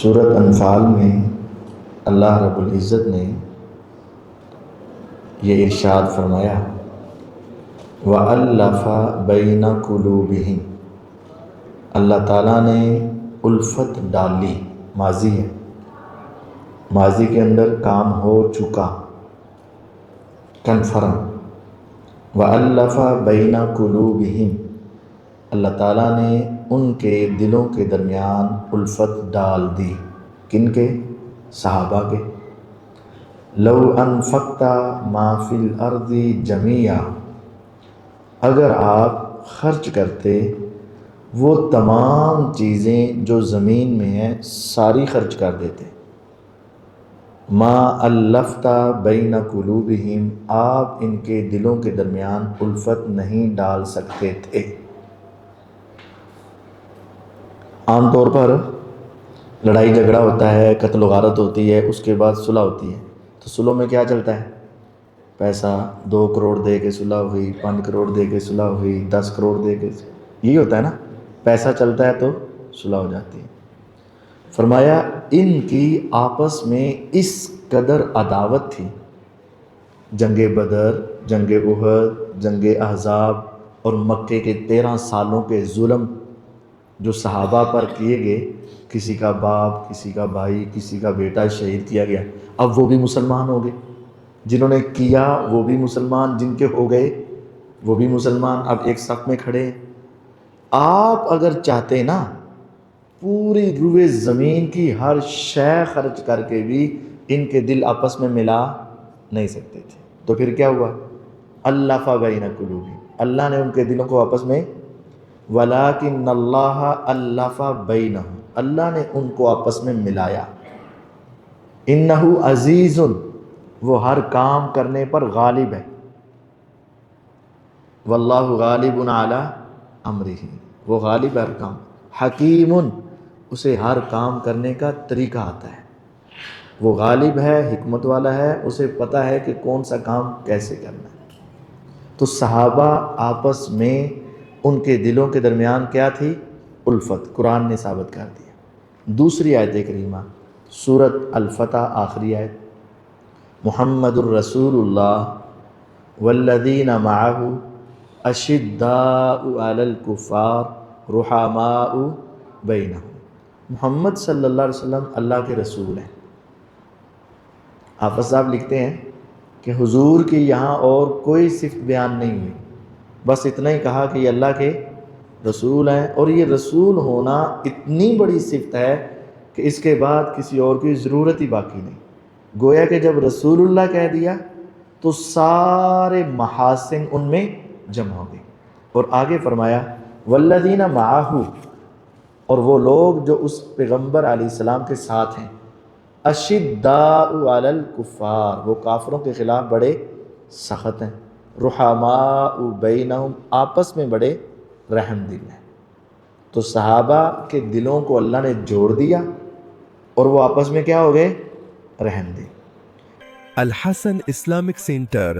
سورۃ انفال میں اللہ رب العزت نے یہ ارشاد فرمایا وَأَلَّفَ بَيْنَ قُلُوبِهِمْ، اللہ تعالیٰ نے الفت ڈالی، ماضی ہے، ماضی کے اندر کام ہو چکا، کنفرم۔ وَأَلَّفَ بَيْنَ قُلُوبِهِمْ، اللہ تعالیٰ نے ان کے دلوں کے درمیان الفت ڈال دی۔ کن کے؟ صحابہ کے۔ لو انفقت ما فی الارض جمیعا، اگر آپ خرچ کرتے وہ تمام چیزیں جو زمین میں ہیں ساری خرچ کر دیتے، ما الفت بین قلوبہم، آپ ان کے دلوں کے درمیان الفت نہیں ڈال سکتے تھے۔ عام طور پر لڑائی جھگڑا ہوتا ہے، قتل و غارت ہوتی ہے، اس کے بعد صلح ہوتی ہے، تو صلح میں کیا چلتا ہے؟ پیسہ 2 کروڑ دے کے صلح ہوئی، 5 کروڑ دے کے صلح ہوئی، 10 کروڑ دے کے، یہی ہوتا ہے نا، پیسہ چلتا ہے تو صلح ہو جاتی ہے۔ فرمایا ان کی آپس میں اس قدر عداوت تھی، جنگ بدر، جنگ احد، جنگ احزاب اور مکے کے 13 سالوں کے ظلم جو صحابہ پر کیے گئے، کسی کا باپ، کسی کا بھائی، کسی کا بیٹا شہید کیا گیا، اب وہ بھی مسلمان ہو گئے، جنہوں نے کیا وہ بھی مسلمان، جن کے ہو گئے وہ بھی مسلمان، اب ایک صف میں کھڑے ہیں۔ آپ اگر چاہتے نا پوری روئے زمین کی ہر شے خرچ کر کے بھی ان کے دل آپس میں ملا نہیں سکتے تھے، تو پھر کیا ہوا؟ الف بین قلوبہم، اللہ نے ان کے دلوں کو آپس میں، وَلَٰكِنَّ اللَّهَ أَلَّفَ بَيْنَهُمْ، اللہ نے ان کو آپس میں ملایا۔ إِنَّهُ عَزِيزٌ، وہ ہر کام کرنے پر غالب ہے، وَاللَّهُ غَالِبٌ عَلَىٰ أَمْرِهِ، وہ غالب ہے ہر کام، حکیم، اسے ہر کام کرنے کا طریقہ آتا ہے، وہ غالب ہے، حکمت والا ہے، اسے پتہ ہے کہ کون سا کام کیسے کرنا ہے۔ تو صحابہ آپس میں ان کے دلوں کے درمیان کیا تھی؟ الفت، قرآن نے ثابت کر دیا۔ دوسری آیت کریمہ سورۃ الفتح، آخری آیت، محمد الرسول اللہ والذین معہ اشداء علی الکفار رحماء بینہم، محمد صلی اللہ علیہ وسلم اللہ کے رسول ہیں۔ حافظ صاحب لکھتے ہیں کہ حضور کی یہاں اور کوئی صفت بیان نہیں ہوئی، بس اتنا ہی کہا کہ یہ اللہ کے رسول ہیں، اور یہ رسول ہونا اتنی بڑی صفت ہے کہ اس کے بعد کسی اور کی ضرورت ہی باقی نہیں۔ گویا کہ جب رسول اللہ کہہ دیا تو سارے محاسن ان میں جمع ہو گئے، اور آگے فرمایا والذین معہ، اور وہ لوگ جو اس پیغمبر علیہ السلام کے ساتھ ہیں، اشداء علی الکفار، وہ کافروں کے خلاف بڑے سخت ہیں، رحماء بینہم، آپس میں بڑے رحم دل ہیں۔ تو صحابہ کے دلوں کو اللہ نے جوڑ دیا اور وہ آپس میں کیا ہو گئے؟ رحم دل۔ الحسن اسلامک سینٹر